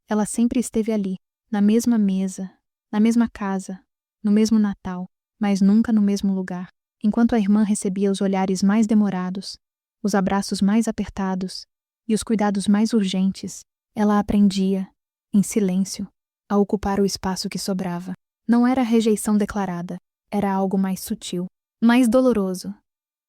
Ela sempre esteve ali, na mesma mesa, na mesma casa, no mesmo Natal, mas nunca no mesmo lugar. Enquanto a irmã recebia os olhares mais demorados, os abraços mais apertados e os cuidados mais urgentes, ela aprendia, em silêncio, a ocupar o espaço que sobrava. Não era rejeição declarada, era algo mais sutil, mais doloroso,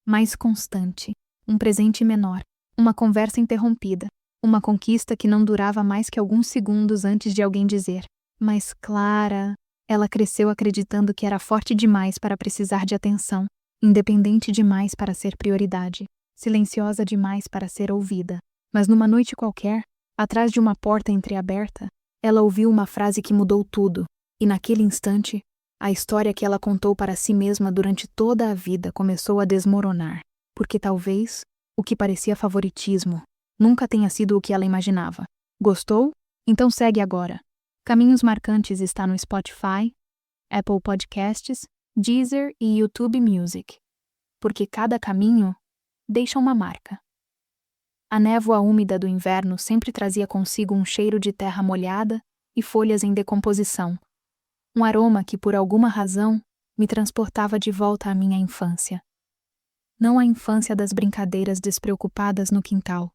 mais constante, um presente menor, uma conversa interrompida, uma conquista que não durava mais que alguns segundos antes de alguém dizer: "Mas Clara..." Ela cresceu acreditando que era forte demais para precisar de atenção, independente demais para ser prioridade, silenciosa demais para ser ouvida. Mas numa noite qualquer, atrás de uma porta entreaberta, ela ouviu uma frase que mudou tudo, e naquele instante, a história que ela contou para si mesma durante toda a vida começou a desmoronar, porque talvez o que parecia favoritismo nunca tenha sido o que ela imaginava. Gostou? Então segue agora. Caminhos Marcantes está no Spotify, Apple Podcasts, Deezer e YouTube Music, porque cada caminho deixa uma marca. A névoa úmida do inverno sempre trazia consigo um cheiro de terra molhada e folhas em decomposição, um aroma que, por alguma razão, me transportava de volta à minha infância. Não a infância das brincadeiras despreocupadas no quintal,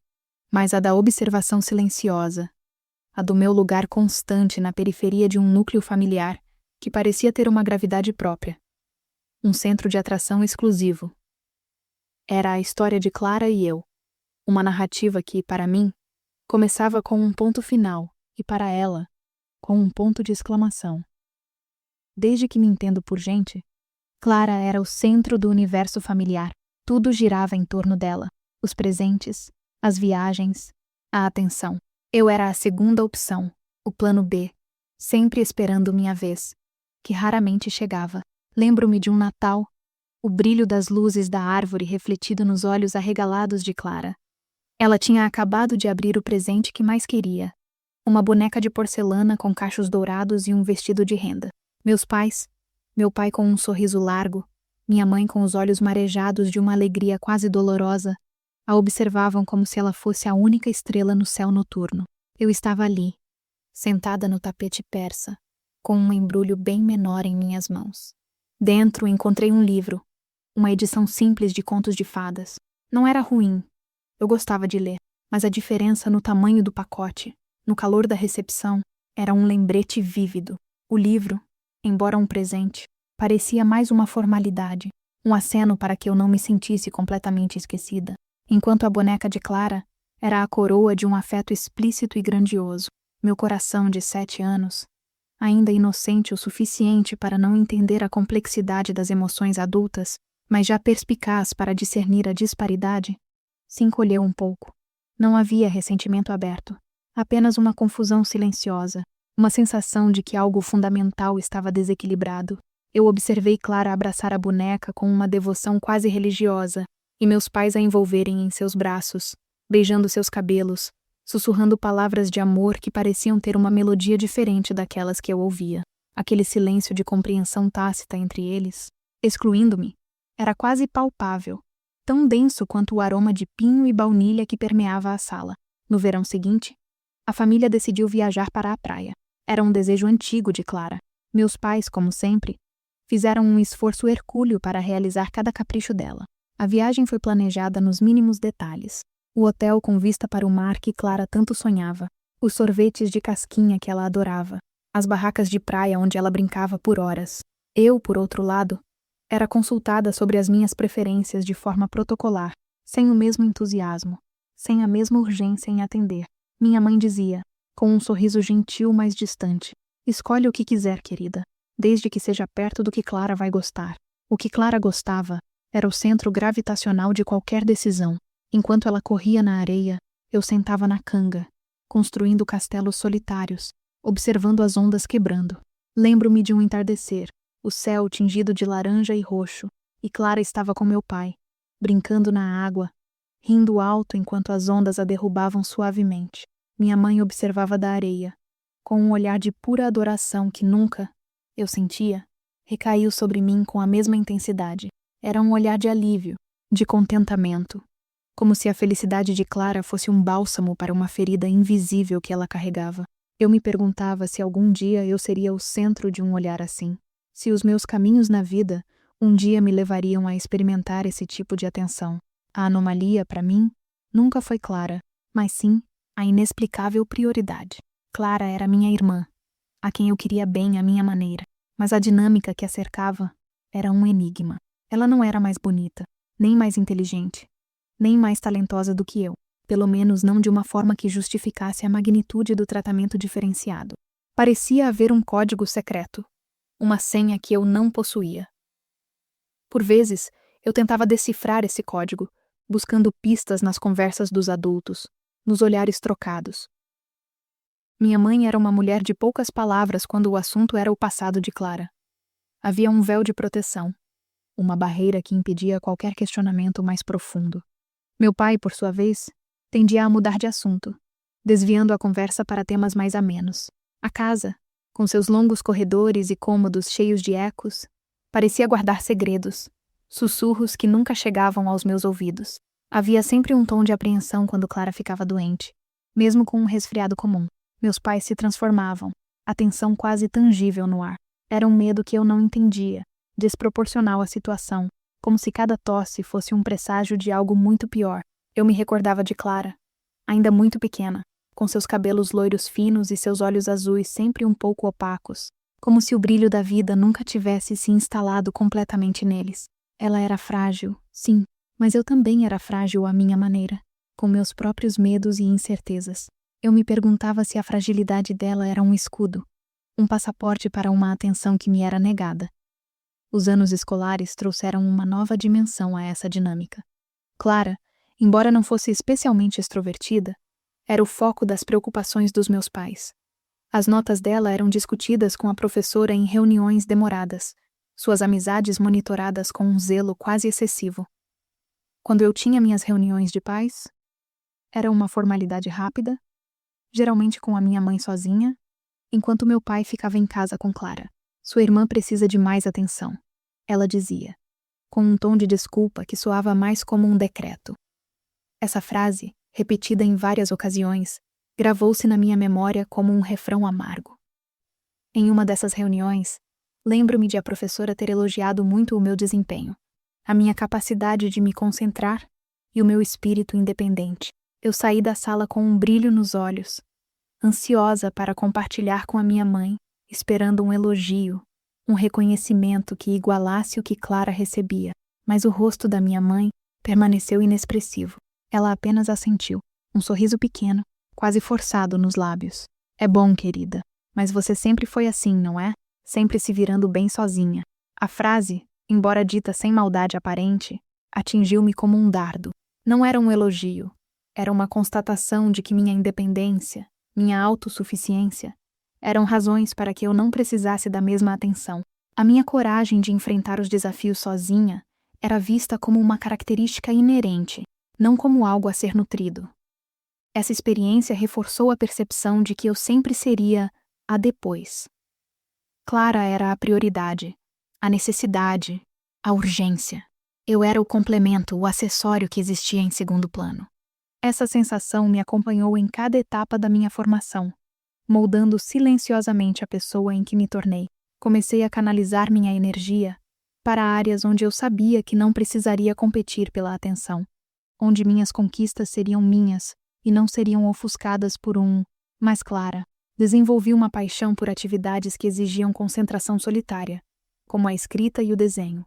mas a da observação silenciosa, a do meu lugar constante na periferia de um núcleo familiar que parecia ter uma gravidade própria, um centro de atração exclusivo. Era a história de Clara e eu, uma narrativa que, para mim, começava com um ponto final e, para ela, com um ponto de exclamação. Desde que me entendo por gente, Clara era o centro do universo familiar. Tudo girava em torno dela: os presentes, as viagens, a atenção. Eu era a segunda opção, o plano B, sempre esperando minha vez, que raramente chegava. Lembro-me de um Natal, o brilho das luzes da árvore refletido nos olhos arregalados de Clara. Ela tinha acabado de abrir o presente que mais queria, uma boneca de porcelana com cachos dourados e um vestido de renda. Meu pai com um sorriso largo, minha mãe com os olhos marejados de uma alegria quase dolorosa, a observavam como se ela fosse a única estrela no céu noturno. Eu estava ali, sentada no tapete persa, com um embrulho bem menor em minhas mãos. Dentro encontrei um livro, uma edição simples de contos de fadas. Não era ruim, eu gostava de ler, mas a diferença no tamanho do pacote, no calor da recepção, era um lembrete vívido. O livro, embora um presente, parecia mais uma formalidade, um aceno para que eu não me sentisse completamente esquecida, enquanto a boneca de Clara era a coroa de um afeto explícito e grandioso. Meu coração de 7 anos, ainda inocente o suficiente para não entender a complexidade das emoções adultas, mas já perspicaz para discernir a disparidade, se encolheu um pouco. Não havia ressentimento aberto, apenas uma confusão silenciosa, uma sensação de que algo fundamental estava desequilibrado. Eu observei Clara abraçar a boneca com uma devoção quase religiosa, e meus pais a envolverem em seus braços, beijando seus cabelos, sussurrando palavras de amor que pareciam ter uma melodia diferente daquelas que eu ouvia. Aquele silêncio de compreensão tácita entre eles, excluindo-me, era quase palpável, tão denso quanto o aroma de pinho e baunilha que permeava a sala. No verão seguinte, a família decidiu viajar para a praia. Era um desejo antigo de Clara. Meus pais, como sempre, fizeram um esforço hercúleo para realizar cada capricho dela. A viagem foi planejada nos mínimos detalhes. O hotel com vista para o mar que Clara tanto sonhava, os sorvetes de casquinha que ela adorava, as barracas de praia onde ela brincava por horas. Eu, por outro lado, era consultada sobre as minhas preferências de forma protocolar, sem o mesmo entusiasmo, sem a mesma urgência em atender. Minha mãe dizia, com um sorriso gentil mas distante: "Escolhe o que quiser, querida, desde que seja perto do que Clara vai gostar." O que Clara gostava era o centro gravitacional de qualquer decisão. Enquanto ela corria na areia, eu sentava na canga, construindo castelos solitários, observando as ondas quebrando. Lembro-me de um entardecer, o céu tingido de laranja e roxo, e Clara estava com meu pai, brincando na água, rindo alto enquanto as ondas a derrubavam suavemente. Minha mãe observava da areia, com um olhar de pura adoração que nunca, eu sentia, recaiu sobre mim com a mesma intensidade. Era um olhar de alívio, de contentamento, como se a felicidade de Clara fosse um bálsamo para uma ferida invisível que ela carregava. Eu me perguntava se algum dia eu seria o centro de um olhar assim. Se os meus caminhos na vida um dia me levariam a experimentar esse tipo de atenção. A anomalia, para mim, nunca foi Clara, mas sim a inexplicável prioridade. Clara era minha irmã, a quem eu queria bem à minha maneira, mas a dinâmica que a cercava era um enigma. Ela não era mais bonita, nem mais inteligente, nem mais talentosa do que eu, pelo menos não de uma forma que justificasse a magnitude do tratamento diferenciado. Parecia haver um código secreto, uma senha que eu não possuía. Por vezes, eu tentava decifrar esse código, buscando pistas nas conversas dos adultos, nos olhares trocados. Minha mãe era uma mulher de poucas palavras quando o assunto era o passado de Clara. Havia um véu de proteção, uma barreira que impedia qualquer questionamento mais profundo. Meu pai, por sua vez, tendia a mudar de assunto, desviando a conversa para temas mais amenos. A casa, com seus longos corredores e cômodos cheios de ecos, parecia guardar segredos, sussurros que nunca chegavam aos meus ouvidos. Havia sempre um tom de apreensão quando Clara ficava doente, mesmo com um resfriado comum. Meus pais se transformavam, a tensão quase tangível no ar. Era um medo que eu não entendia, desproporcional à situação, como se cada tosse fosse um presságio de algo muito pior. Eu me recordava de Clara, ainda muito pequena, com seus cabelos loiros finos e seus olhos azuis sempre um pouco opacos, como se o brilho da vida nunca tivesse se instalado completamente neles. Ela era frágil, sim, mas eu também era frágil à minha maneira, com meus próprios medos e incertezas. Eu me perguntava se a fragilidade dela era um escudo, um passaporte para uma atenção que me era negada. Os anos escolares trouxeram uma nova dimensão a essa dinâmica. Clara, embora não fosse especialmente extrovertida, era o foco das preocupações dos meus pais. As notas dela eram discutidas com a professora em reuniões demoradas, suas amizades monitoradas com um zelo quase excessivo. Quando eu tinha minhas reuniões de pais, era uma formalidade rápida, geralmente com a minha mãe sozinha, enquanto meu pai ficava em casa com Clara. Sua irmã precisa de mais atenção, ela dizia, com um tom de desculpa que soava mais como um decreto. Essa frase, repetida em várias ocasiões, gravou-se na minha memória como um refrão amargo. Em uma dessas reuniões, lembro-me de a professora ter elogiado muito o meu desempenho, a minha capacidade de me concentrar e o meu espírito independente. Eu saí da sala com um brilho nos olhos, ansiosa para compartilhar com a minha mãe, esperando um elogio, um reconhecimento que igualasse o que Clara recebia, mas o rosto da minha mãe permaneceu inexpressivo. Ela apenas assentiu, um sorriso pequeno, quase forçado nos lábios. É bom, querida, mas você sempre foi assim, não é? Sempre se virando bem sozinha. A frase, embora dita sem maldade aparente, atingiu-me como um dardo. Não era um elogio, era uma constatação de que minha independência, minha autossuficiência, eram razões para que eu não precisasse da mesma atenção. A minha coragem de enfrentar os desafios sozinha era vista como uma característica inerente, não como algo a ser nutrido. Essa experiência reforçou a percepção de que eu sempre seria a depois. Clara era a prioridade, a necessidade, a urgência. Eu era o complemento, o acessório que existia em segundo plano. Essa sensação me acompanhou em cada etapa da minha formação, moldando silenciosamente a pessoa em que me tornei. Comecei a canalizar minha energia para áreas onde eu sabia que não precisaria competir pela atenção, onde minhas conquistas seriam minhas e não seriam ofuscadas por mais Clara. Desenvolvi uma paixão por atividades que exigiam concentração solitária, como a escrita e o desenho.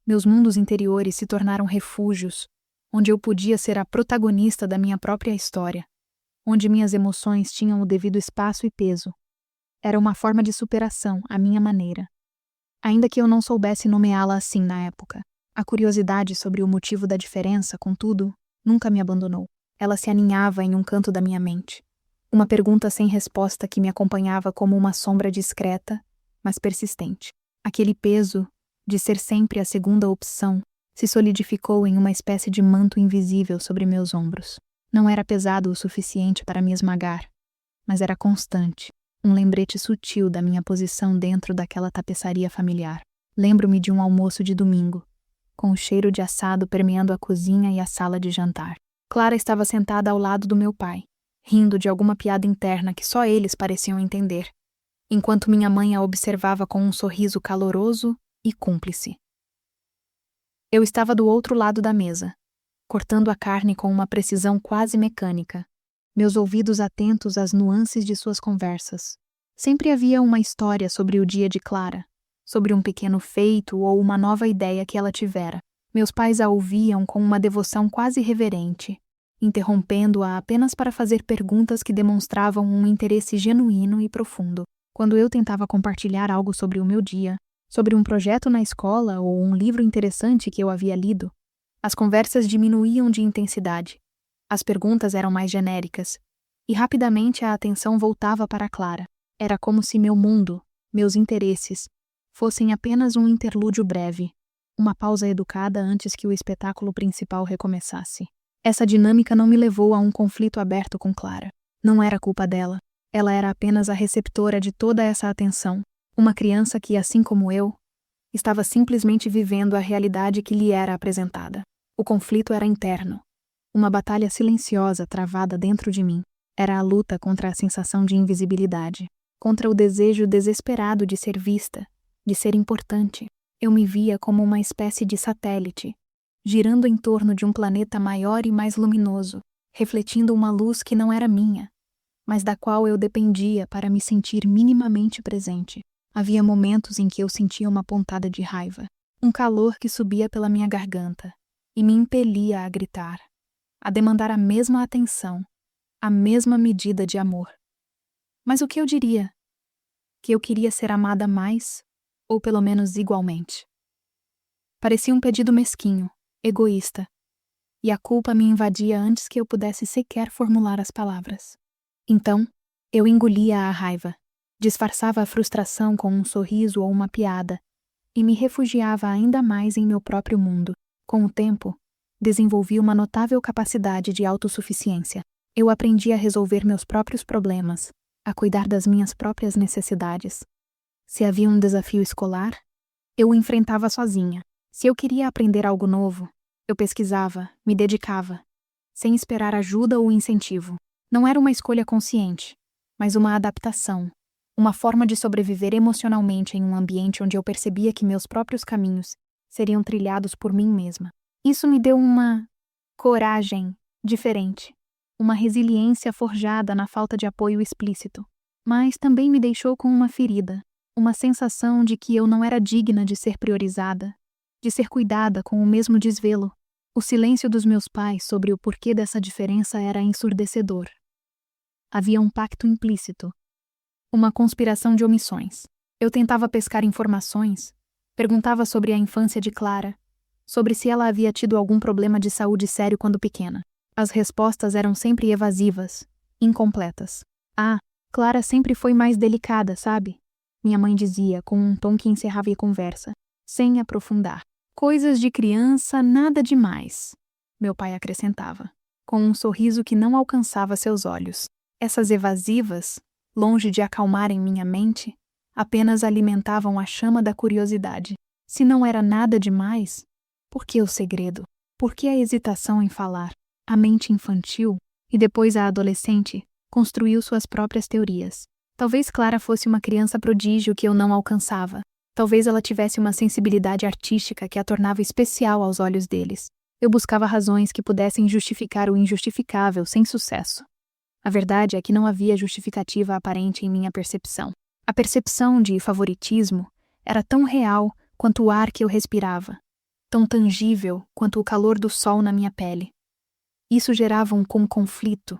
Meus mundos interiores se tornaram refúgios, onde eu podia ser a protagonista da minha própria história, onde minhas emoções tinham o devido espaço e peso. Era uma forma de superação, à minha maneira. Ainda que eu não soubesse nomeá-la assim na época, a curiosidade sobre o motivo da diferença, contudo, nunca me abandonou. Ela se aninhava em um canto da minha mente. Uma pergunta sem resposta que me acompanhava como uma sombra discreta, mas persistente. Aquele peso, de ser sempre a segunda opção, se solidificou em uma espécie de manto invisível sobre meus ombros. Não era pesado o suficiente para me esmagar, mas era constante, um lembrete sutil da minha posição dentro daquela tapeçaria familiar. Lembro-me de um almoço de domingo, com o cheiro de assado permeando a cozinha e a sala de jantar. Clara estava sentada ao lado do meu pai, rindo de alguma piada interna que só eles pareciam entender, enquanto minha mãe a observava com um sorriso caloroso e cúmplice. Eu estava do outro lado da mesa, cortando a carne com uma precisão quase mecânica, meus ouvidos atentos às nuances de suas conversas. Sempre havia uma história sobre o dia de Clara, sobre um pequeno feito ou uma nova ideia que ela tivera. Meus pais a ouviam com uma devoção quase reverente, interrompendo-a apenas para fazer perguntas que demonstravam um interesse genuíno e profundo. Quando eu tentava compartilhar algo sobre o meu dia, sobre um projeto na escola ou um livro interessante que eu havia lido, as conversas diminuíam de intensidade. As perguntas eram mais genéricas, e rapidamente a atenção voltava para Clara. Era como se meu mundo, meus interesses, fossem apenas um interlúdio breve, uma pausa educada antes que o espetáculo principal recomeçasse. Essa dinâmica não me levou a um conflito aberto com Clara. Não era culpa dela. Ela era apenas a receptora de toda essa atenção, uma criança que, assim como eu, estava simplesmente vivendo a realidade que lhe era apresentada. O conflito era interno. Uma batalha silenciosa travada dentro de mim. Era a luta contra a sensação de invisibilidade, contra o desejo desesperado de ser vista, de ser importante. Eu me via como uma espécie de satélite, girando em torno de um planeta maior e mais luminoso, refletindo uma luz que não era minha, mas da qual eu dependia para me sentir minimamente presente. Havia momentos em que eu sentia uma pontada de raiva, um calor que subia pela minha garganta e me impelia a gritar, a demandar a mesma atenção, a mesma medida de amor. Mas o que eu diria? Que eu queria ser amada mais, ou pelo menos igualmente. Parecia um pedido mesquinho, egoísta, e a culpa me invadia antes que eu pudesse sequer formular as palavras. Então, eu engolia a raiva, disfarçava a frustração com um sorriso ou uma piada, e me refugiava ainda mais em meu próprio mundo. Com o tempo, desenvolvi uma notável capacidade de autossuficiência. Eu aprendi a resolver meus próprios problemas, a cuidar das minhas próprias necessidades. Se havia um desafio escolar, eu o enfrentava sozinha. Se eu queria aprender algo novo, eu pesquisava, me dedicava, sem esperar ajuda ou incentivo. Não era uma escolha consciente, mas uma adaptação, uma forma de sobreviver emocionalmente em um ambiente onde eu percebia que meus próprios caminhos seriam trilhados por mim mesma. Isso me deu uma coragem diferente, uma resiliência forjada na falta de apoio explícito, mas também me deixou com uma ferida, uma sensação de que eu não era digna de ser priorizada, de ser cuidada com o mesmo desvelo. O silêncio dos meus pais sobre o porquê dessa diferença era ensurdecedor. Havia um pacto implícito, uma conspiração de omissões. Eu tentava pescar informações, perguntava sobre a infância de Clara, sobre se ela havia tido algum problema de saúde sério quando pequena. As respostas eram sempre evasivas, incompletas. Ah, Clara sempre foi mais delicada, sabe? Minha mãe dizia, com um tom que encerrava a conversa, sem aprofundar. Coisas de criança, nada demais, meu pai acrescentava, com um sorriso que não alcançava seus olhos. Essas evasivas, longe de acalmarem minha mente, apenas alimentavam a chama da curiosidade. Se não era nada demais, por que o segredo? Por que a hesitação em falar? A mente infantil, e depois a adolescente, construiu suas próprias teorias. Talvez Clara fosse uma criança prodígio que eu não alcançava. Talvez ela tivesse uma sensibilidade artística que a tornava especial aos olhos deles. Eu buscava razões que pudessem justificar o injustificável sem sucesso. A verdade é que não havia justificativa aparente em minha percepção. A percepção de favoritismo era tão real quanto o ar que eu respirava, tão tangível quanto o calor do sol na minha pele. Isso gerava um conflito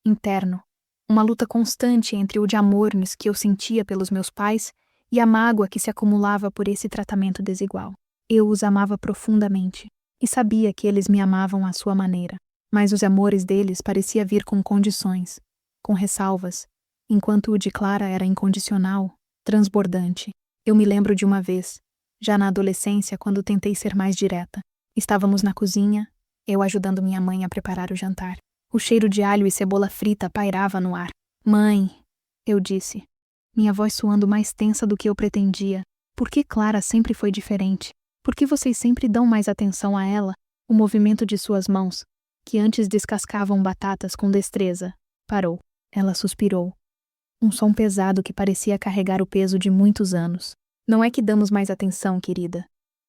interno, uma luta constante entre o de amores que eu sentia pelos meus pais e a mágoa que se acumulava por esse tratamento desigual. Eu os amava profundamente e sabia que eles me amavam à sua maneira, mas os amores deles parecia vir com condições, com ressalvas, enquanto o de Clara era incondicional, transbordante. Eu me lembro de uma vez, já na adolescência, quando tentei ser mais direta. Estávamos na cozinha, eu ajudando minha mãe a preparar o jantar. O cheiro de alho e cebola frita pairava no ar. Mãe, eu disse, minha voz soando mais tensa do que eu pretendia. Por que Clara sempre foi diferente? Por que vocês sempre dão mais atenção a ela? O movimento de suas mãos, que antes descascavam batatas com destreza, Parou. Ela suspirou. Um som pesado que parecia carregar o peso de muitos anos. Não é que damos mais atenção, querida.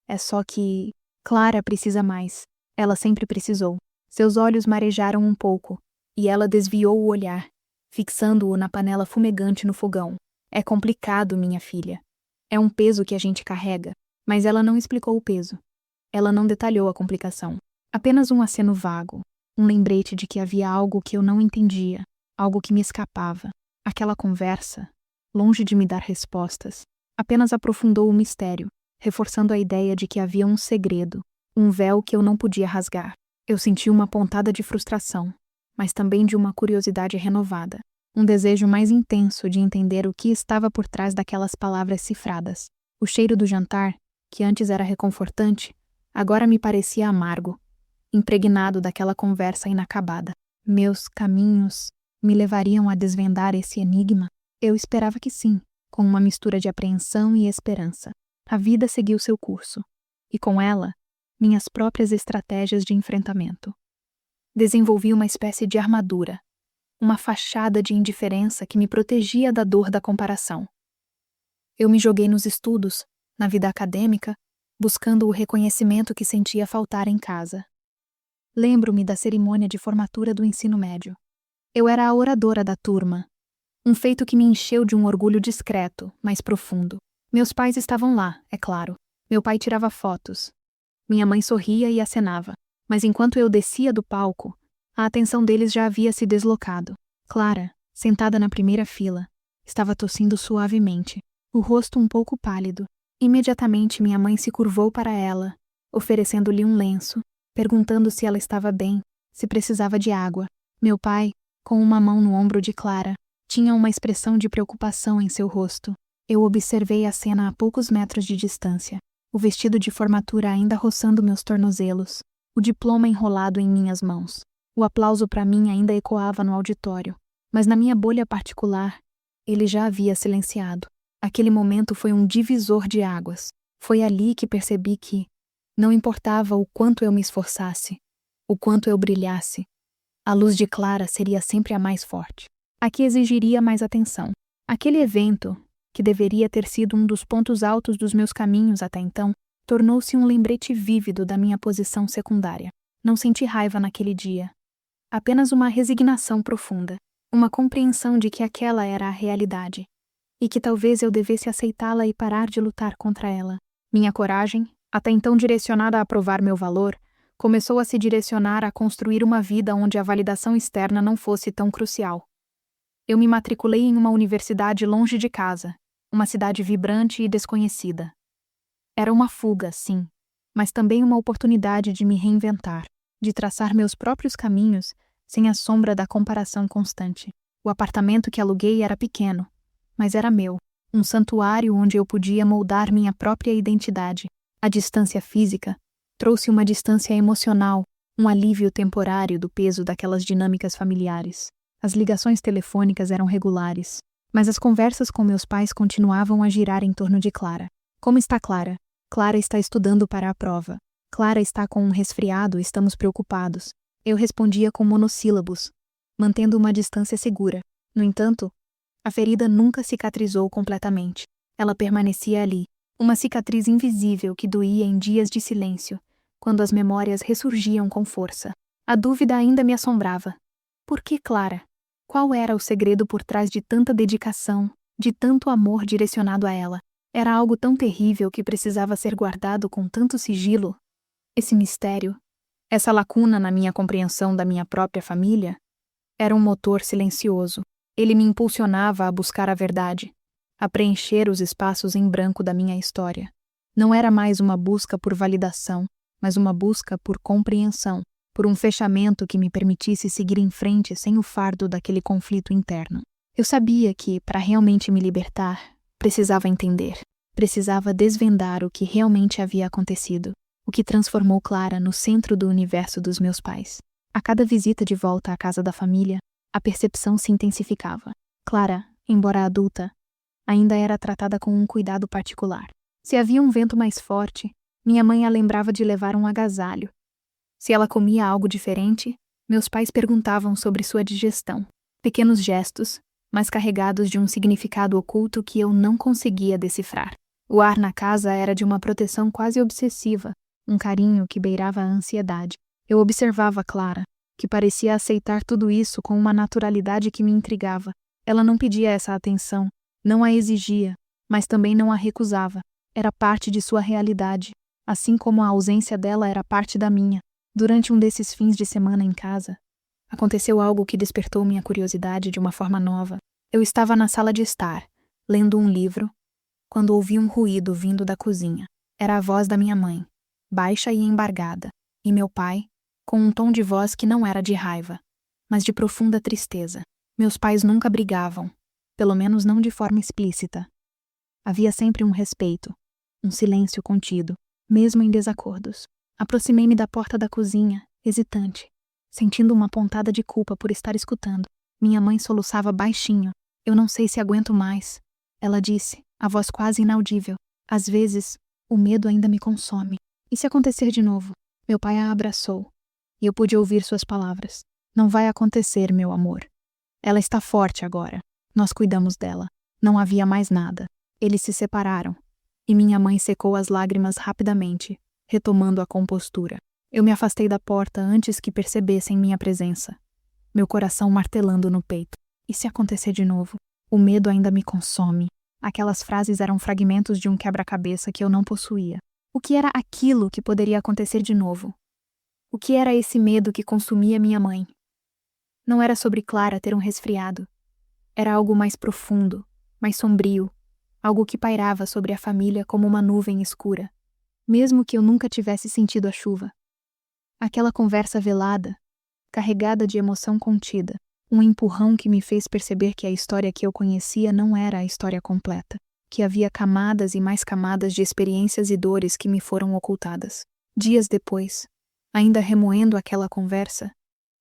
É só que Clara precisa mais. Ela sempre precisou. Seus olhos marejaram um pouco, e ela desviou o olhar, fixando-o na panela fumegante no fogão. É complicado, minha filha. É um peso que a gente carrega, mas ela não explicou o peso. Ela não detalhou a complicação. Apenas um aceno vago, um lembrete de que havia algo que eu não entendia, algo que me escapava. Aquela conversa, longe de me dar respostas, apenas aprofundou o mistério, reforçando a ideia de que havia um segredo, um véu que eu não podia rasgar. Eu senti uma pontada de frustração, mas também de uma curiosidade renovada, um desejo mais intenso de entender o que estava por trás daquelas palavras cifradas. O cheiro do jantar, que antes era reconfortante, agora me parecia amargo, impregnado daquela conversa inacabada. Meus caminhos me levariam a desvendar esse enigma? Eu esperava que sim, com uma mistura de apreensão e esperança. A vida seguiu seu curso, e com ela, minhas próprias estratégias de enfrentamento. Desenvolvi uma espécie de armadura, uma fachada de indiferença que me protegia da dor da comparação. Eu me joguei nos estudos, na vida acadêmica, buscando o reconhecimento que sentia faltar em casa. Lembro-me da cerimônia de formatura do ensino médio. Eu era a oradora da turma, um feito que me encheu de um orgulho discreto, mas profundo. Meus pais estavam lá, é claro. Meu pai tirava fotos. Minha mãe sorria e acenava, mas enquanto eu descia do palco, a atenção deles já havia se deslocado. Clara, sentada na primeira fila, estava tossindo suavemente, o rosto um pouco pálido. Imediatamente minha mãe se curvou para ela, oferecendo-lhe um lenço, perguntando se ela estava bem, se precisava de água. Meu pai, com uma mão no ombro de Clara, tinha uma expressão de preocupação em seu rosto. Eu observei a cena a poucos metros de distância, o vestido de formatura ainda roçando meus tornozelos, o diploma enrolado em minhas mãos. O aplauso para mim ainda ecoava no auditório, mas na minha bolha particular, ele já havia silenciado. Aquele momento foi um divisor de águas. Foi ali que percebi que não importava o quanto eu me esforçasse, o quanto eu brilhasse, a luz de Clara seria sempre a mais forte. A que exigiria mais atenção. Aquele evento, que deveria ter sido um dos pontos altos dos meus caminhos até então, tornou-se um lembrete vívido da minha posição secundária. Não senti raiva naquele dia. Apenas uma resignação profunda, uma compreensão de que aquela era a realidade, e que talvez eu devesse aceitá-la e parar de lutar contra ela. Minha coragem, até então direcionada a provar meu valor, começou a se direcionar a construir uma vida onde a validação externa não fosse tão crucial. Eu me matriculei em uma universidade longe de casa, uma cidade vibrante e desconhecida. Era uma fuga, sim, mas também uma oportunidade de me reinventar, de traçar meus próprios caminhos sem a sombra da comparação constante. O apartamento que aluguei era pequeno, mas era meu, um santuário onde eu podia moldar minha própria identidade. A distância física trouxe uma distância emocional, um alívio temporário do peso daquelas dinâmicas familiares. As ligações telefônicas eram regulares, mas as conversas com meus pais continuavam a girar em torno de Clara. Como está Clara? Clara está estudando para a prova. Clara está com um resfriado, estamos preocupados. Eu respondia com monossílabos, mantendo uma distância segura. No entanto, a ferida nunca cicatrizou completamente. Ela permanecia ali, uma cicatriz invisível que doía em dias de silêncio, quando as memórias ressurgiam com força. A dúvida ainda me assombrava. Por que Clara? Qual era o segredo por trás de tanta dedicação, de tanto amor direcionado a ela? Era algo tão terrível que precisava ser guardado com tanto sigilo? Esse mistério, essa lacuna na minha compreensão da minha própria família, era um motor silencioso. Ele me impulsionava a buscar a verdade, a preencher os espaços em branco da minha história. Não era mais uma busca por validação, mas uma busca por compreensão, por um fechamento que me permitisse seguir em frente sem o fardo daquele conflito interno. Eu sabia que, para realmente me libertar, precisava entender, precisava desvendar o que realmente havia acontecido, o que transformou Clara no centro do universo dos meus pais. A cada visita de volta à casa da família, a percepção se intensificava. Clara, embora adulta, ainda era tratada com um cuidado particular. Se havia um vento mais forte, minha mãe a lembrava de levar um agasalho. Se ela comia algo diferente, meus pais perguntavam sobre sua digestão. Pequenos gestos, mas carregados de um significado oculto que eu não conseguia decifrar. O ar na casa era de uma proteção quase obsessiva, um carinho que beirava a ansiedade. Eu observava Clara, que parecia aceitar tudo isso com uma naturalidade que me intrigava. Ela não pedia essa atenção, não a exigia, mas também não a recusava. Era parte de sua realidade, assim como a ausência dela era parte da minha. Durante um desses fins de semana em casa, aconteceu algo que despertou minha curiosidade de uma forma nova. Eu estava na sala de estar, lendo um livro, quando ouvi um ruído vindo da cozinha. Era a voz da minha mãe, baixa e embargada, e meu pai, com um tom de voz que não era de raiva, mas de profunda tristeza. Meus pais nunca brigavam, pelo menos não de forma explícita. Havia sempre um respeito, um silêncio contido, mesmo em desacordos. Aproximei-me da porta da cozinha, hesitante, sentindo uma pontada de culpa por estar escutando. Minha mãe soluçava baixinho. Eu não sei se aguento mais. Ela disse, a voz quase inaudível. Às vezes, o medo ainda me consome. E se acontecer de novo? Meu pai a abraçou, e eu pude ouvir suas palavras. Não vai acontecer, meu amor. Ela está forte agora. Nós cuidamos dela. Não havia mais nada. Eles se separaram, e minha mãe secou as lágrimas rapidamente, retomando a compostura. Eu me afastei da porta antes que percebessem minha presença, meu coração martelando no peito. E se acontecer de novo? O medo ainda me consome. Aquelas frases eram fragmentos de um quebra-cabeça que eu não possuía. O que era aquilo que poderia acontecer de novo? O que era esse medo que consumia minha mãe? Não era sobre Clara ter um resfriado. Era algo mais profundo, mais sombrio, algo que pairava sobre a família como uma nuvem escura, mesmo que eu nunca tivesse sentido a chuva. Aquela conversa velada, carregada de emoção contida, um empurrão que me fez perceber que a história que eu conhecia não era a história completa, que havia camadas e mais camadas de experiências e dores que me foram ocultadas. Dias depois, ainda remoendo aquela conversa,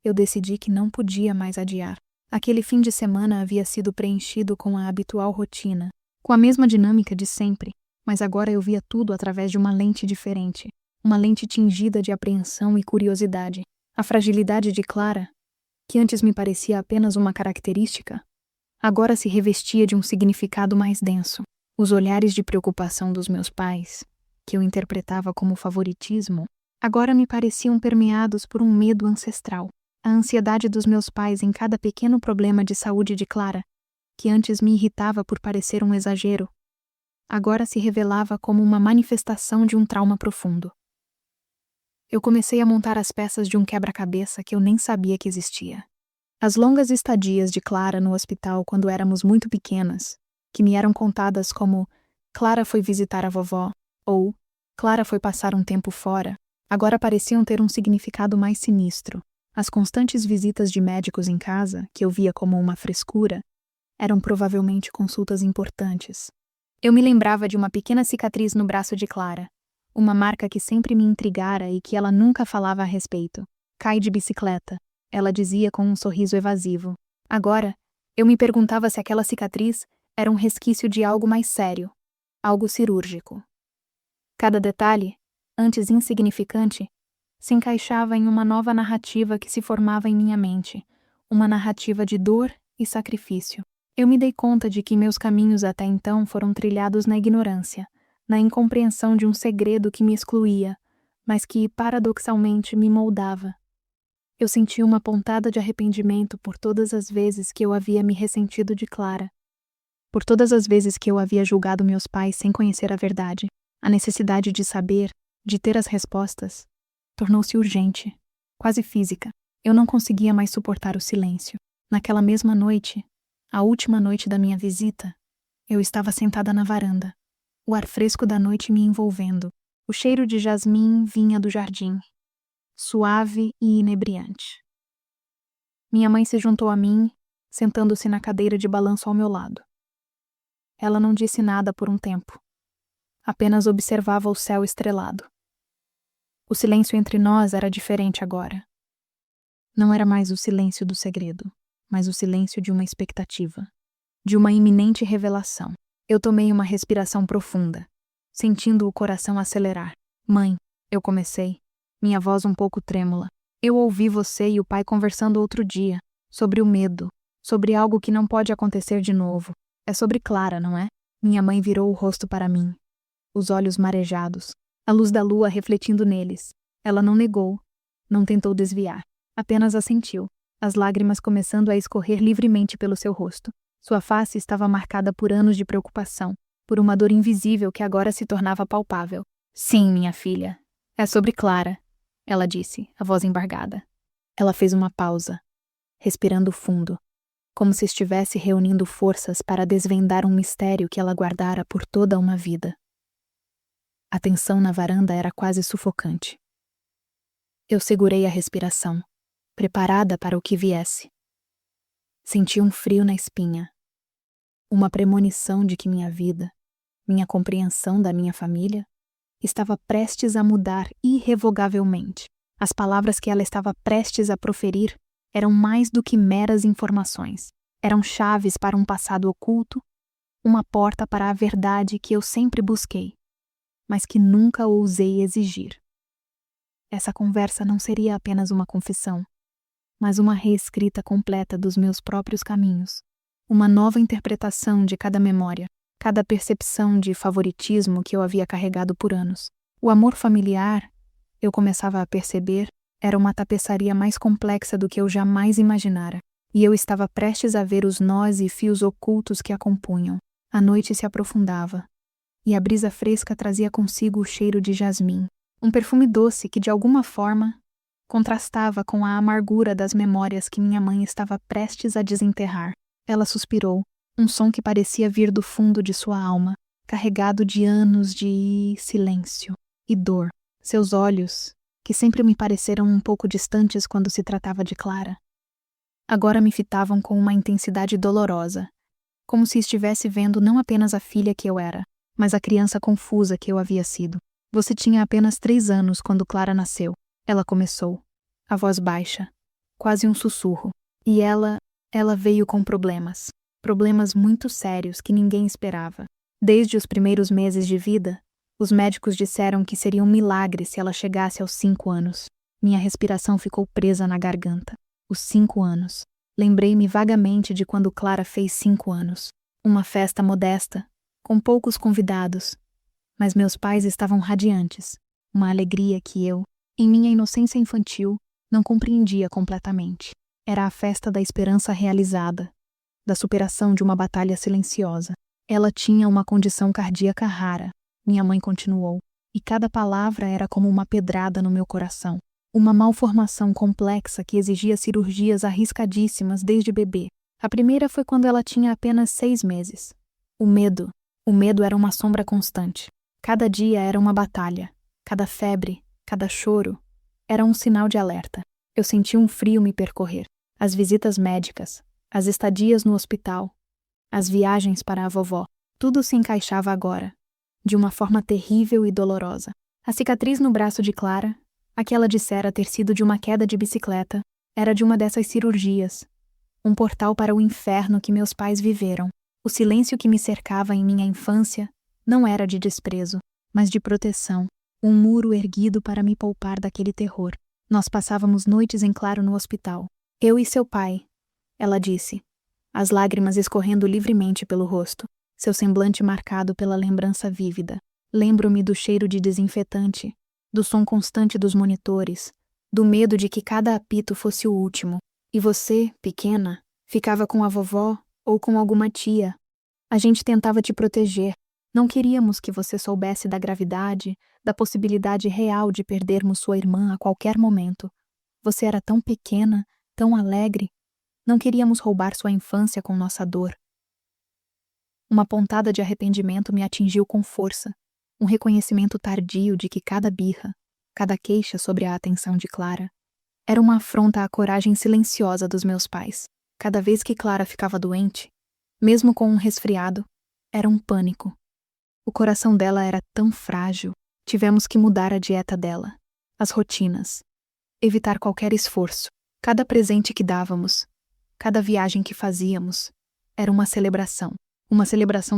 eu decidi que não podia mais adiar. Aquele fim de semana havia sido preenchido com a habitual rotina, com a mesma dinâmica de sempre, mas agora eu via tudo através de uma lente diferente, uma lente tingida de apreensão e curiosidade. A fragilidade de Clara, que antes me parecia apenas uma característica, agora se revestia de um significado mais denso. Os olhares de preocupação dos meus pais, que eu interpretava como favoritismo, agora me pareciam permeados por um medo ancestral. A ansiedade dos meus pais em cada pequeno problema de saúde de Clara, que antes me irritava por parecer um exagero, agora se revelava como uma manifestação de um trauma profundo. Eu comecei a montar as peças de um quebra-cabeça que eu nem sabia que existia. As longas estadias de Clara no hospital quando éramos muito pequenas, que me eram contadas como Clara foi visitar a vovó ou Clara foi passar um tempo fora, agora pareciam ter um significado mais sinistro. As constantes visitas de médicos em casa, que eu via como uma frescura, eram provavelmente consultas importantes. Eu me lembrava de uma pequena cicatriz no braço de Clara, uma marca que sempre me intrigara e que ela nunca falava a respeito. Cai de bicicleta, ela dizia com um sorriso evasivo. Agora, eu me perguntava se aquela cicatriz era um resquício de algo mais sério, algo cirúrgico. Cada detalhe, antes insignificante, se encaixava em uma nova narrativa que se formava em minha mente, uma narrativa de dor e sacrifício. Eu me dei conta de que meus caminhos até então foram trilhados na ignorância, na incompreensão de um segredo que me excluía, mas que, paradoxalmente, me moldava. Eu senti uma pontada de arrependimento por todas as vezes que eu havia me ressentido de Clara, por todas as vezes que eu havia julgado meus pais sem conhecer a verdade. A necessidade de saber, de ter as respostas, tornou-se urgente, quase física. Eu não conseguia mais suportar o silêncio. Naquela mesma noite, a última noite da minha visita, eu estava sentada na varanda, o ar fresco da noite me envolvendo. O cheiro de jasmim vinha do jardim, suave e inebriante. Minha mãe se juntou a mim, sentando-se na cadeira de balanço ao meu lado. Ela não disse nada por um tempo. Apenas observava o céu estrelado. O silêncio entre nós era diferente agora. Não era mais o silêncio do segredo, mas o silêncio de uma expectativa, de uma iminente revelação. Eu tomei uma respiração profunda, sentindo o coração acelerar. Mãe, eu comecei, minha voz um pouco trêmula. Eu ouvi você e o pai conversando outro dia, sobre o medo, sobre algo que não pode acontecer de novo. É sobre Clara, não é? Minha mãe virou o rosto para mim, os olhos marejados, a luz da lua refletindo neles. Ela não negou, não tentou desviar, apenas assentiu, as lágrimas começando a escorrer livremente pelo seu rosto. Sua face estava marcada por anos de preocupação, por uma dor invisível que agora se tornava palpável. Sim, minha filha. É sobre Clara, ela disse, a voz embargada. Ela fez uma pausa, respirando fundo, como se estivesse reunindo forças para desvendar um mistério que ela guardara por toda uma vida. A tensão na varanda era quase sufocante. Eu segurei a respiração, preparada para o que viesse. Senti um frio na espinha, uma premonição de que minha vida, minha compreensão da minha família, estava prestes a mudar irrevogavelmente. As palavras que ela estava prestes a proferir eram mais do que meras informações. Eram chaves para um passado oculto, uma porta para a verdade que eu sempre busquei, mas que nunca ousei exigir. Essa conversa não seria apenas uma confissão, mas uma reescrita completa dos meus próprios caminhos, uma nova interpretação de cada memória, cada percepção de favoritismo que eu havia carregado por anos. O amor familiar, eu começava a perceber, era uma tapeçaria mais complexa do que eu jamais imaginara, e eu estava prestes a ver os nós e fios ocultos que a compunham. A noite se aprofundava, e a brisa fresca trazia consigo o cheiro de jasmim, um perfume doce que, de alguma forma, contrastava com a amargura das memórias que minha mãe estava prestes a desenterrar. Ela suspirou, um som que parecia vir do fundo de sua alma, carregado de anos de silêncio e dor. Seus olhos, que sempre me pareceram um pouco distantes quando se tratava de Clara, agora me fitavam com uma intensidade dolorosa, como se estivesse vendo não apenas a filha que eu era, mas a criança confusa que eu havia sido. Você tinha apenas 3 anos quando Clara nasceu, ela começou, a voz baixa, quase um sussurro. E ela veio com problemas muito sérios que ninguém esperava. Desde os primeiros meses de vida, os médicos disseram que seria um milagre se ela chegasse aos 5 anos. Minha respiração ficou presa na garganta. Os 5 anos. Lembrei-me vagamente de quando Clara fez 5 anos. Uma festa modesta, com poucos convidados. Mas meus pais estavam radiantes. Uma alegria que eu, em minha inocência infantil, não compreendia completamente. Era a festa da esperança realizada, da superação de uma batalha silenciosa. Ela tinha uma condição cardíaca rara, minha mãe continuou, e cada palavra era como uma pedrada no meu coração. Uma malformação complexa que exigia cirurgias arriscadíssimas desde bebê. A primeira foi quando ela tinha apenas 6 meses. O medo era uma sombra constante. Cada dia era uma batalha. Cada febre, cada choro, era um sinal de alerta. Eu senti um frio me percorrer. As visitas médicas, as estadias no hospital, as viagens para a vovó, tudo se encaixava agora, de uma forma terrível e dolorosa. A cicatriz no braço de Clara, a que ela dissera ter sido de uma queda de bicicleta, era de uma dessas cirurgias. Um portal para o inferno que meus pais viveram. O silêncio que me cercava em minha infância não era de desprezo, mas de proteção. Um muro erguido para me poupar daquele terror. Nós passávamos noites em claro no hospital. Eu e seu pai, ela disse, as lágrimas escorrendo livremente pelo rosto, seu semblante marcado pela lembrança vívida. Lembro-me do cheiro de desinfetante, do som constante dos monitores, do medo de que cada apito fosse o último. E você, pequena, ficava com a vovó ou com alguma tia. A gente tentava te proteger. Não queríamos que você soubesse da gravidade, da possibilidade real de perdermos sua irmã a qualquer momento. Você era tão pequena, tão alegre. Não queríamos roubar sua infância com nossa dor. Uma pontada de arrependimento me atingiu com força. Um reconhecimento tardio de que cada birra, cada queixa sobre a atenção de Clara, era uma afronta à coragem silenciosa dos meus pais. Cada vez que Clara ficava doente, mesmo com um resfriado, era um pânico. O coração dela era tão frágil, tivemos que mudar a dieta dela, as rotinas, evitar qualquer esforço. Cada presente que dávamos, cada viagem que fazíamos, era uma celebração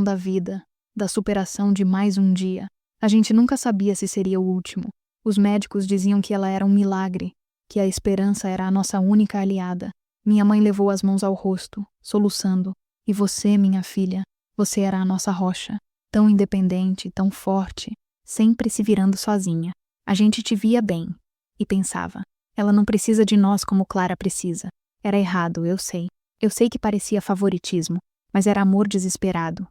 da vida, da superação de mais um dia. A gente nunca sabia se seria o último. Os médicos diziam que ela era um milagre, que a esperança era a nossa única aliada. Minha mãe levou as mãos ao rosto, soluçando. E você, minha filha, você era a nossa rocha, tão independente, tão forte, sempre se virando sozinha. A gente te via bem. E pensava, ela não precisa de nós como Clara precisa. Era errado, eu sei. Eu sei que parecia favoritismo, mas era amor desesperado.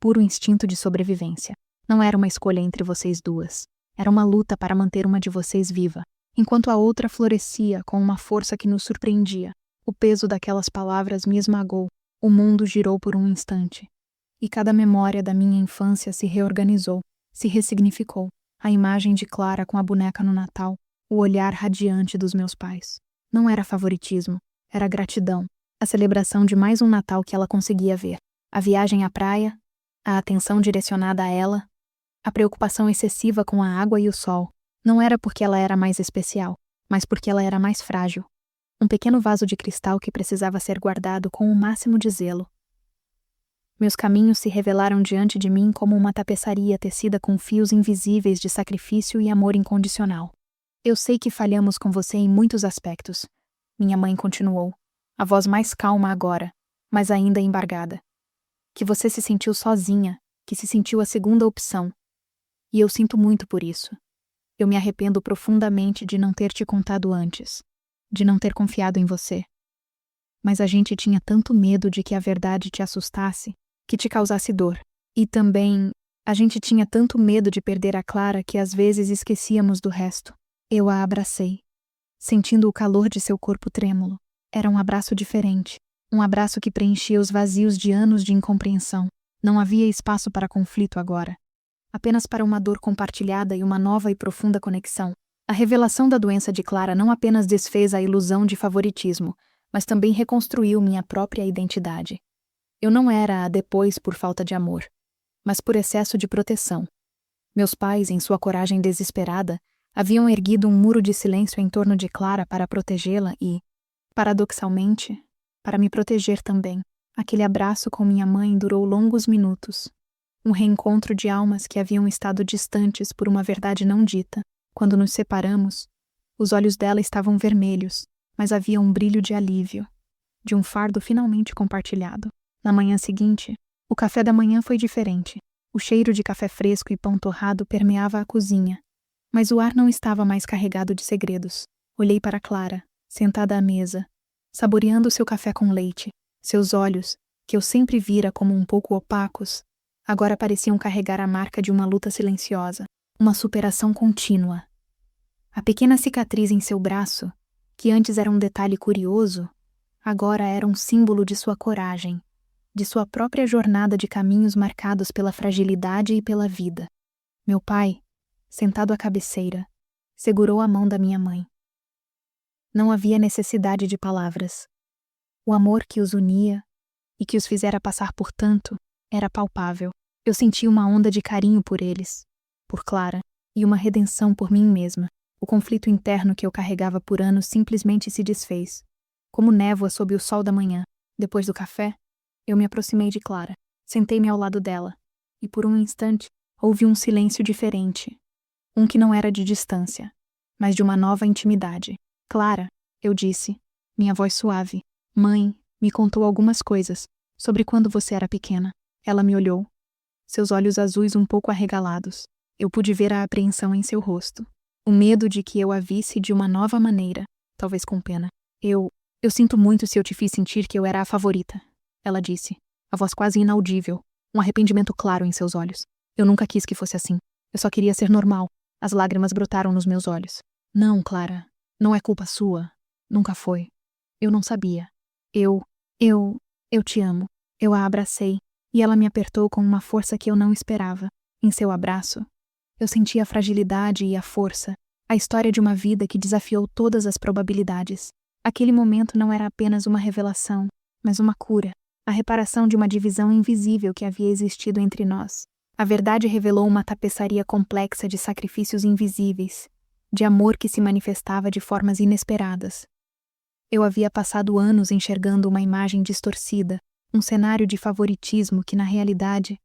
Puro instinto de sobrevivência. Não era uma escolha entre vocês duas. Era uma luta para manter uma de vocês viva, enquanto a outra florescia com uma força que nos surpreendia. O peso daquelas palavras me esmagou. O mundo girou por um instante. E cada memória da minha infância se reorganizou, se ressignificou. A imagem de Clara com a boneca no Natal, o olhar radiante dos meus pais. Não era favoritismo, era gratidão. A celebração de mais um Natal que ela conseguia ver. A viagem à praia, a atenção direcionada a ela, a preocupação excessiva com a água e o sol. Não era porque ela era mais especial, mas porque ela era mais frágil. Um pequeno vaso de cristal que precisava ser guardado com o máximo de zelo. Meus caminhos se revelaram diante de mim como uma tapeçaria tecida com fios invisíveis de sacrifício e amor incondicional. Eu sei que falhamos com você em muitos aspectos. Minha mãe continuou, a voz mais calma agora, mas ainda embargada. Que você se sentiu sozinha, que se sentiu a segunda opção. E eu sinto muito por isso. Eu me arrependo profundamente de não ter te contado antes, de não ter confiado em você. Mas a gente tinha tanto medo de que a verdade te assustasse, que te causasse dor. E também, a gente tinha tanto medo de perder a Clara que às vezes esquecíamos do resto. Eu a abracei, sentindo o calor de seu corpo trêmulo. Era um abraço diferente, um abraço que preenchia os vazios de anos de incompreensão. Não havia espaço para conflito agora. Apenas para uma dor compartilhada e uma nova e profunda conexão. A revelação da doença de Clara não apenas desfez a ilusão de favoritismo, mas também reconstruiu minha própria identidade. Eu não era a depois por falta de amor, mas por excesso de proteção. Meus pais, em sua coragem desesperada, haviam erguido um muro de silêncio em torno de Clara para protegê-la e, paradoxalmente, para me proteger também. Aquele abraço com minha mãe durou longos minutos. Um reencontro de almas que haviam estado distantes por uma verdade não dita. Quando nos separamos, os olhos dela estavam vermelhos, mas havia um brilho de alívio, de um fardo finalmente compartilhado. Na manhã seguinte, o café da manhã foi diferente. O cheiro de café fresco e pão torrado permeava a cozinha, mas o ar não estava mais carregado de segredos. Olhei para Clara, sentada à mesa, saboreando seu café com leite. Seus olhos, que eu sempre vira como um pouco opacos, agora pareciam carregar a marca de uma luta silenciosa, uma superação contínua. A pequena cicatriz em seu braço, que antes era um detalhe curioso, agora era um símbolo de sua coragem, de sua própria jornada de caminhos marcados pela fragilidade e pela vida. Meu pai, sentado à cabeceira, segurou a mão da minha mãe. Não havia necessidade de palavras. O amor que os unia e que os fizera passar por tanto era palpável. Eu senti uma onda de carinho por eles, por Clara, e uma redenção por mim mesma. O conflito interno que eu carregava por anos simplesmente se desfez, como névoa sob o sol da manhã. Depois do café, eu me aproximei de Clara, sentei-me ao lado dela, e por um instante houve um silêncio diferente, um que não era de distância, mas de uma nova intimidade. Clara, eu disse, minha voz suave, mãe, me contou algumas coisas sobre quando você era pequena. Ela me olhou, seus olhos azuis um pouco arregalados. Eu pude ver a apreensão em seu rosto, o medo de que eu a visse de uma nova maneira, talvez com pena. Eu sinto muito se eu te fiz sentir que eu era a favorita, ela disse, a voz quase inaudível, um arrependimento claro em seus olhos. Eu nunca quis que fosse assim. Eu só queria ser normal. As lágrimas brotaram nos meus olhos. Não, Clara, não é culpa sua. Nunca foi. Eu não sabia. Eu te amo. Eu a abracei, e ela me apertou com uma força que eu não esperava. Em seu abraço, eu senti a fragilidade e a força, a história de uma vida que desafiou todas as probabilidades. Aquele momento não era apenas uma revelação, mas uma cura, a reparação de uma divisão invisível que havia existido entre nós. A verdade revelou uma tapeçaria complexa de sacrifícios invisíveis, de amor que se manifestava de formas inesperadas. Eu havia passado anos enxergando uma imagem distorcida, um cenário de favoritismo que, na realidade,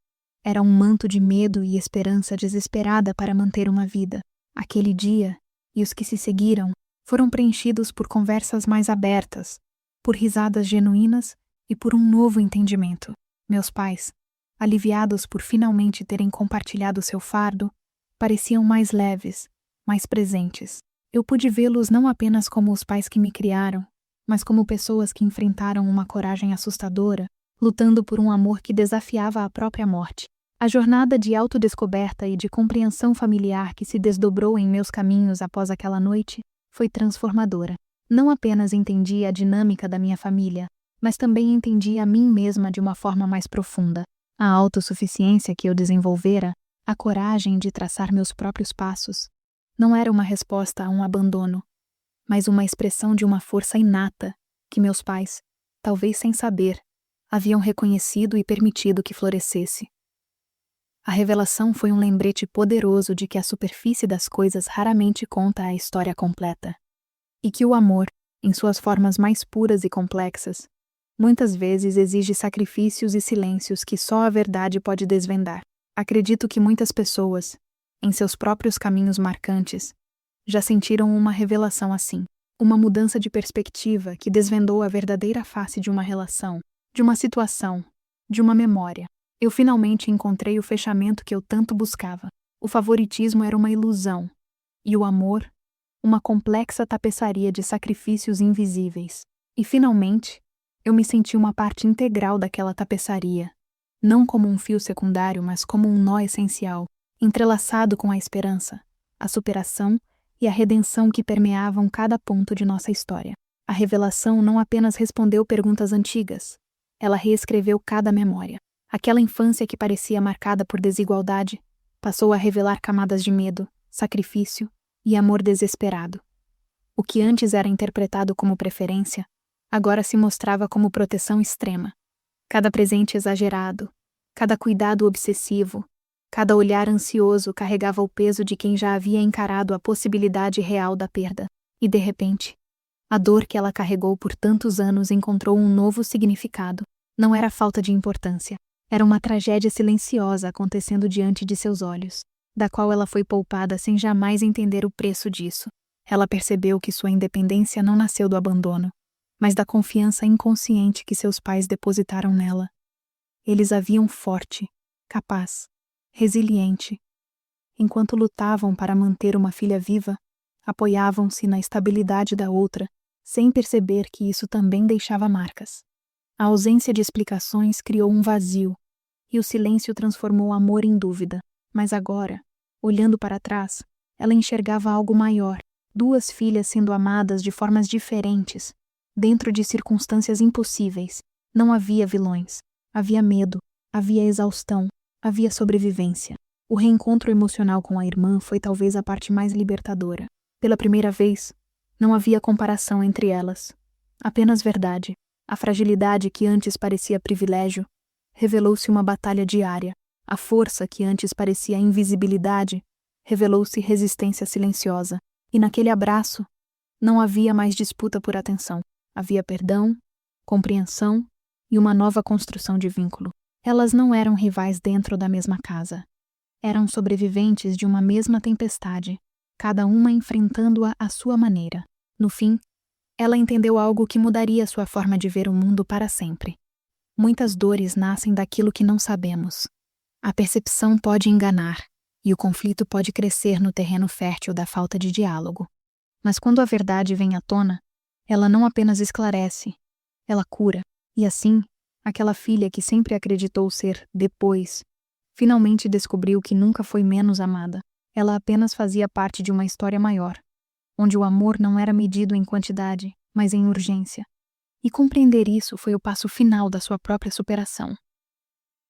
era um manto de medo e esperança desesperada para manter uma vida. Aquele dia, e os que se seguiram, foram preenchidos por conversas mais abertas, por risadas genuínas e por um novo entendimento. Meus pais, aliviados por finalmente terem compartilhado seu fardo, pareciam mais leves, mais presentes. Eu pude vê-los não apenas como os pais que me criaram, mas como pessoas que enfrentaram uma coragem assustadora, lutando por um amor que desafiava a própria morte. A jornada de autodescoberta e de compreensão familiar que se desdobrou em meus caminhos após aquela noite foi transformadora. Não apenas entendi a dinâmica da minha família, mas também entendi a mim mesma de uma forma mais profunda. A autossuficiência que eu desenvolvera, a coragem de traçar meus próprios passos, não era uma resposta a um abandono, mas uma expressão de uma força inata que meus pais, talvez sem saber, haviam reconhecido e permitido que florescesse. A revelação foi um lembrete poderoso de que a superfície das coisas raramente conta a história completa, e que o amor, em suas formas mais puras e complexas, muitas vezes exige sacrifícios e silêncios que só a verdade pode desvendar. Acredito que muitas pessoas, em seus próprios caminhos marcantes, já sentiram uma revelação assim, uma mudança de perspectiva que desvendou a verdadeira face de uma relação, de uma situação, de uma memória. Eu finalmente encontrei o fechamento que eu tanto buscava. O favoritismo era uma ilusão, e o amor, uma complexa tapeçaria de sacrifícios invisíveis. E finalmente, eu me senti uma parte integral daquela tapeçaria, não como um fio secundário, mas como um nó essencial, entrelaçado com a esperança, a superação e a redenção que permeavam cada ponto de nossa história. A revelação não apenas respondeu perguntas antigas, ela reescreveu cada memória. Aquela infância que parecia marcada por desigualdade passou a revelar camadas de medo, sacrifício e amor desesperado. O que antes era interpretado como preferência, agora se mostrava como proteção extrema. Cada presente exagerado, cada cuidado obsessivo, cada olhar ansioso carregava o peso de quem já havia encarado a possibilidade real da perda. E, de repente, a dor que ela carregou por tantos anos encontrou um novo significado. Não era falta de importância. Era uma tragédia silenciosa acontecendo diante de seus olhos, da qual ela foi poupada sem jamais entender o preço disso. Ela percebeu que sua independência não nasceu do abandono, mas da confiança inconsciente que seus pais depositaram nela. Eles a viam forte, capaz, resiliente. Enquanto lutavam para manter uma filha viva, apoiavam-se na estabilidade da outra, sem perceber que isso também deixava marcas. A ausência de explicações criou um vazio, e o silêncio transformou o amor em dúvida. Mas agora, olhando para trás, ela enxergava algo maior, duas filhas sendo amadas de formas diferentes, dentro de circunstâncias impossíveis. Não havia vilões, havia medo, havia exaustão, havia sobrevivência. O reencontro emocional com a irmã foi talvez a parte mais libertadora. Pela primeira vez, não havia comparação entre elas, apenas verdade. A fragilidade que antes parecia privilégio revelou-se uma batalha diária. A força que antes parecia invisibilidade revelou-se resistência silenciosa. E naquele abraço não havia mais disputa por atenção. Havia perdão, compreensão e uma nova construção de vínculo. Elas não eram rivais dentro da mesma casa. Eram sobreviventes de uma mesma tempestade, cada uma enfrentando-a à sua maneira. No fim, ela entendeu algo que mudaria sua forma de ver o mundo para sempre. Muitas dores nascem daquilo que não sabemos. A percepção pode enganar, e o conflito pode crescer no terreno fértil da falta de diálogo. Mas quando a verdade vem à tona, ela não apenas esclarece, ela cura. E assim, aquela filha que sempre acreditou ser depois, finalmente descobriu que nunca foi menos amada. Ela apenas fazia parte de uma história maior, onde o amor não era medido em quantidade, mas em urgência. E compreender isso foi o passo final da sua própria superação.